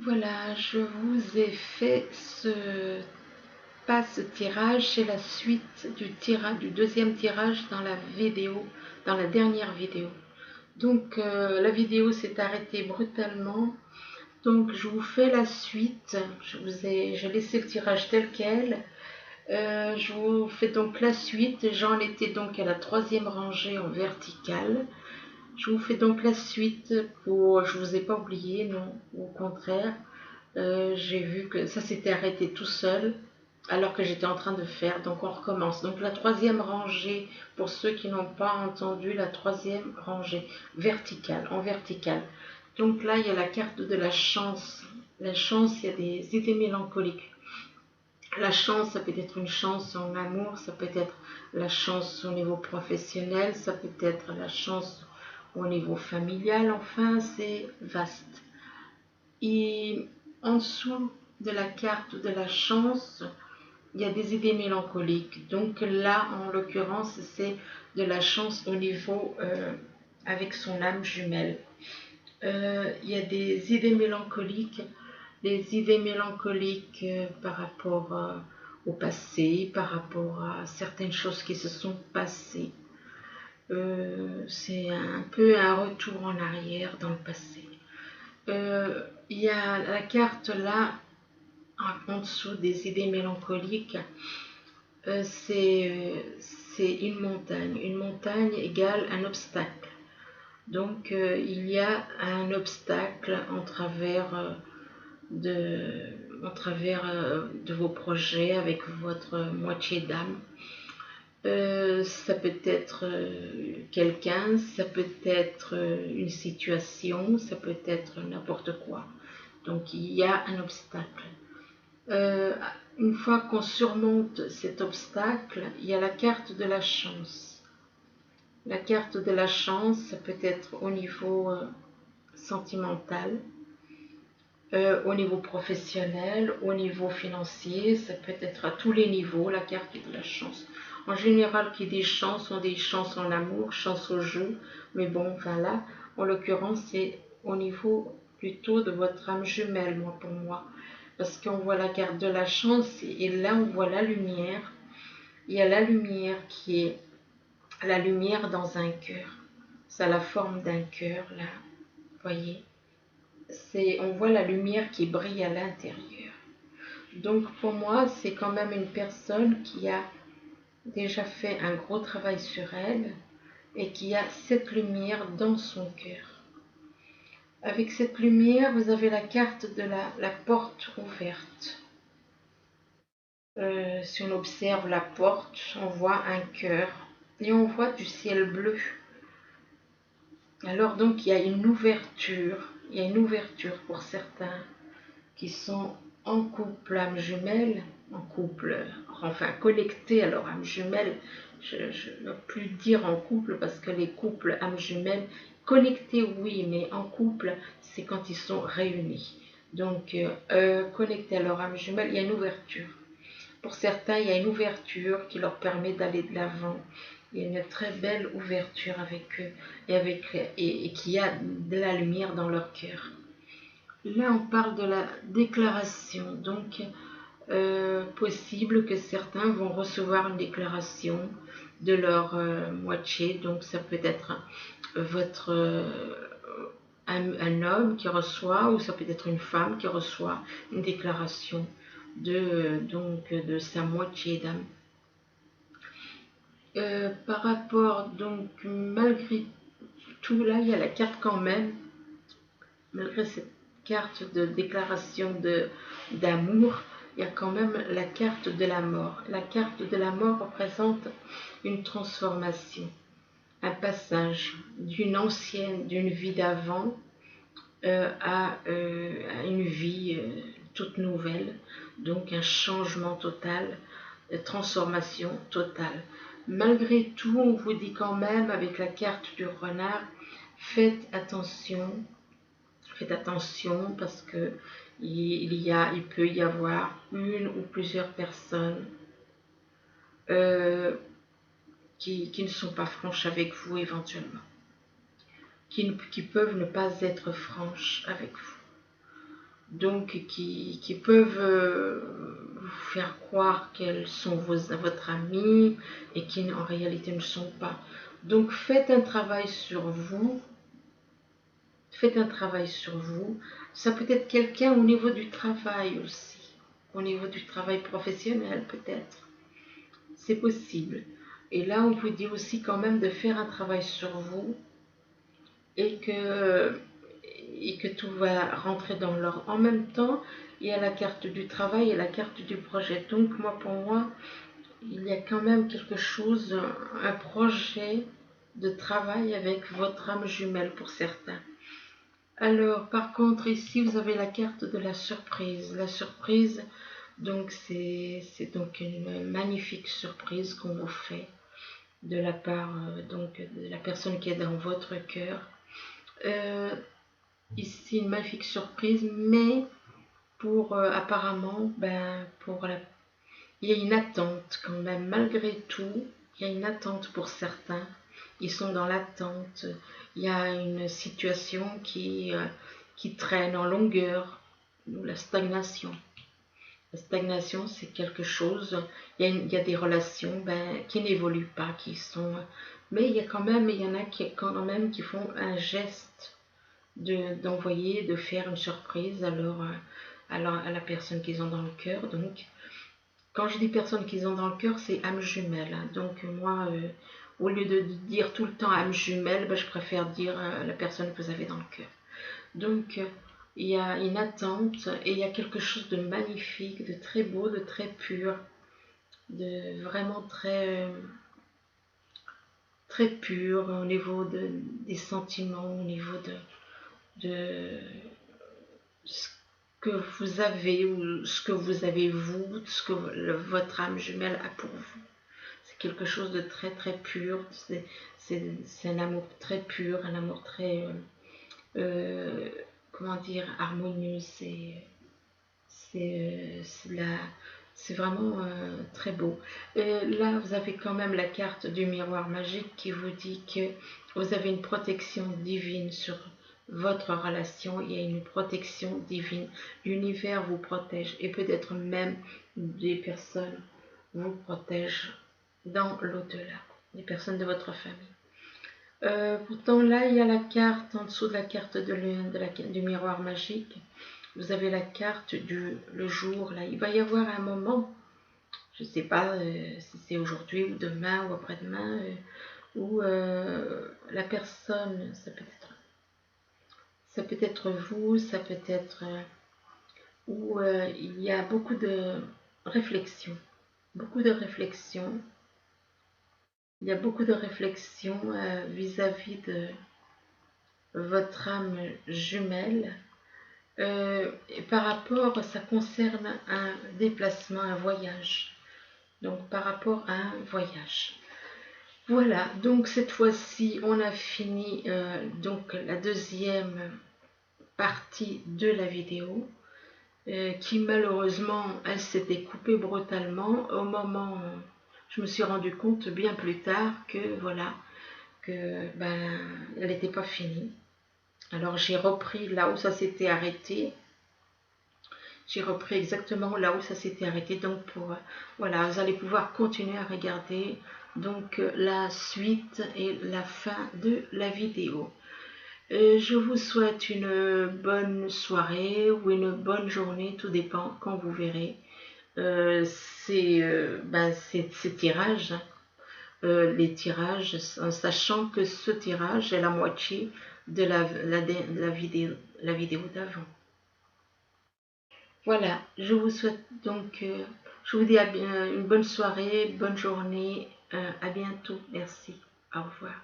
Voilà, je vous ai fait ce tirage, c'est la suite du deuxième tirage dans la vidéo, dans la dernière vidéo. Donc la vidéo s'est arrêtée brutalement. Donc je vous fais la suite. J'ai laissé le tirage tel quel. Je vous fais donc la suite. J'en étais donc à la troisième rangée en verticale. Je vous fais donc la suite je vous ai pas oublié, non, au contraire. J'ai vu que ça s'était arrêté tout seul alors que j'étais en train de faire. Donc on recommence. Donc la troisième rangée, pour ceux qui n'ont pas entendu, la troisième rangée verticale, en verticale. Donc là, il y a la carte de la chance. La chance, il y a des idées mélancoliques. La chance, ça peut être une chance en amour, ça peut être la chance au niveau professionnel, ça peut être la chance au niveau familial. Enfin, c'est vaste. Et en dessous de la carte de la chance, il y a des idées mélancoliques. Donc là, en l'occurrence, c'est de la chance au niveau avec son âme jumelle. Il y a des idées mélancoliques, par rapport au passé, par rapport à certaines choses qui se sont passées. C'est un peu un retour en arrière dans le passé. Il y a la carte là, en dessous des idées mélancoliques, c'est une montagne. Une montagne égale un obstacle. Donc il y a un obstacle en travers de vos projets avec votre moitié d'âme. Ça peut être quelqu'un, ça peut être une situation, ça peut être n'importe quoi. Donc il y a un obstacle. Euh, une fois qu'on surmonte cet obstacle, il y a la carte de la chance. La carte de la chance, ça peut être au niveau sentimental, au niveau professionnel, au niveau financier, ça peut être à tous les niveaux, la carte de la chance. En général, qui dit chance, on dit chance en amour, chance au jeu, mais bon, voilà, en l'occurrence, c'est au niveau plutôt de votre âme jumelle, moi, pour moi. Parce qu'on voit la carte de la chance et là, on voit la lumière. Il y a la lumière qui est la lumière dans un cœur. Ça a la forme d'un cœur, là, vous voyez. On voit la lumière qui brille à l'intérieur. Donc pour moi, c'est quand même une personne qui a déjà fait un gros travail sur elle et qui a cette lumière dans son cœur. Avec cette lumière, vous avez la carte de la porte ouverte. Si on observe la porte, on voit un cœur et on voit du ciel bleu. Alors donc il y a une ouverture, pour certains qui sont en couple âme jumelle, en couple, enfin connectés à leur âme jumelle. Je ne veux plus dire en couple parce que les couples âme jumelle, connectés oui, mais en couple, c'est quand ils sont réunis. Donc connectés à leur âme jumelle, il y a une ouverture. Pour certains, il y a une ouverture qui leur permet d'aller de l'avant. Il y a une très belle ouverture avec eux et qui a de la lumière dans leur cœur. Là, on parle de la déclaration. Donc, possible que certains vont recevoir une déclaration de leur moitié. Donc, ça peut être votre un homme qui reçoit, ou ça peut être une femme qui reçoit une déclaration de sa moitié d'âme. Par rapport, donc, malgré tout, là, il y a la carte quand même, malgré cette carte de déclaration d'amour, il y a quand même la carte de la mort. La carte de la mort représente une transformation, un passage d'une vie d'avant à une vie toute nouvelle, donc un changement total, transformation totale. Malgré tout, on vous dit quand même avec la carte du renard, faites attention parce que il peut y avoir une ou plusieurs personnes qui ne sont pas franches avec vous éventuellement, qui peuvent ne pas être franches avec vous. donc qui peuvent vous faire croire qu'elles sont votre amie et qui en réalité ne sont pas. Donc faites un travail sur vous. Faites un travail sur vous. Ça peut être quelqu'un au niveau du travail aussi. Au niveau du travail professionnel peut-être. C'est possible. Et là, on vous dit aussi quand même de faire un travail sur vous et que tout va rentrer dans l'ordre. En même temps, il y a la carte du travail et la carte du projet. Donc, pour moi, il y a quand même quelque chose, un projet de travail avec votre âme jumelle pour certains. Alors, par contre, ici, vous avez la carte de la surprise. La surprise, donc, c'est donc une magnifique surprise qu'on vous fait de la part donc, de la personne qui est dans votre cœur. Ici, une magnifique surprise, mais pour apparemment, il y a une attente quand même, malgré tout, il y a une attente pour certains. Ils sont dans l'attente. Il y a une situation qui traîne en longueur, la stagnation. La stagnation, c'est quelque chose, il y a des relations qui n'évoluent pas, qui sont... Mais il y en a qui quand même qui font un geste d'envoyer, de faire une surprise à la personne qu'ils ont dans le cœur. Donc, quand je dis personne qu'ils ont dans le cœur, c'est âme jumelle. Donc, moi, au lieu de dire tout le temps âme jumelle, je préfère dire la personne que vous avez dans le cœur. Donc, il y a une attente et il y a quelque chose de magnifique, de très beau, de très pur, de vraiment très, très pur au niveau des sentiments, au niveau de ce que vous avez ou ce que vous avez vous, ce que votre âme jumelle a pour vous. C'est quelque chose de très très pur, c'est un amour très pur, un amour très, comment dire, harmonieux, c'est vraiment très beau. Là, vous avez quand même la carte du miroir magique qui vous dit que vous avez une protection divine sur votre relation. Il y a une protection divine. L'univers vous protège et peut-être même des personnes vous protègent dans l'au-delà, des personnes de votre famille. Pourtant, là, il y a la carte, en dessous de la carte du miroir magique, vous avez la carte le jour, là. Il va y avoir un moment, je ne sais pas si c'est aujourd'hui ou demain ou après-demain, où la personne, ça peut être vous, ça peut être où il y a beaucoup de réflexion, beaucoup de réflexion. Il y a beaucoup de réflexion vis-à-vis de votre âme jumelle. Et par rapport, ça concerne un déplacement, un voyage. Donc par rapport à un voyage. Voilà, donc cette fois-ci, on a fini donc la deuxième partie de la vidéo qui malheureusement, elle s'était coupée brutalement au moment où je me suis rendu compte bien plus tard que voilà, que elle n'était pas finie. Alors j'ai repris là où ça s'était arrêté. J'ai repris exactement là où ça s'était arrêté. Donc voilà, vous allez pouvoir continuer à regarder donc la suite et la fin de la vidéo. Je vous souhaite une bonne soirée ou une bonne journée, tout dépend quand vous verrez ces tirages. Les tirages, en sachant que ce tirage est la moitié de la vidéo d'avant. Voilà, je vous souhaite donc, je vous dis une bonne soirée, bonne journée, à bientôt, merci, au revoir.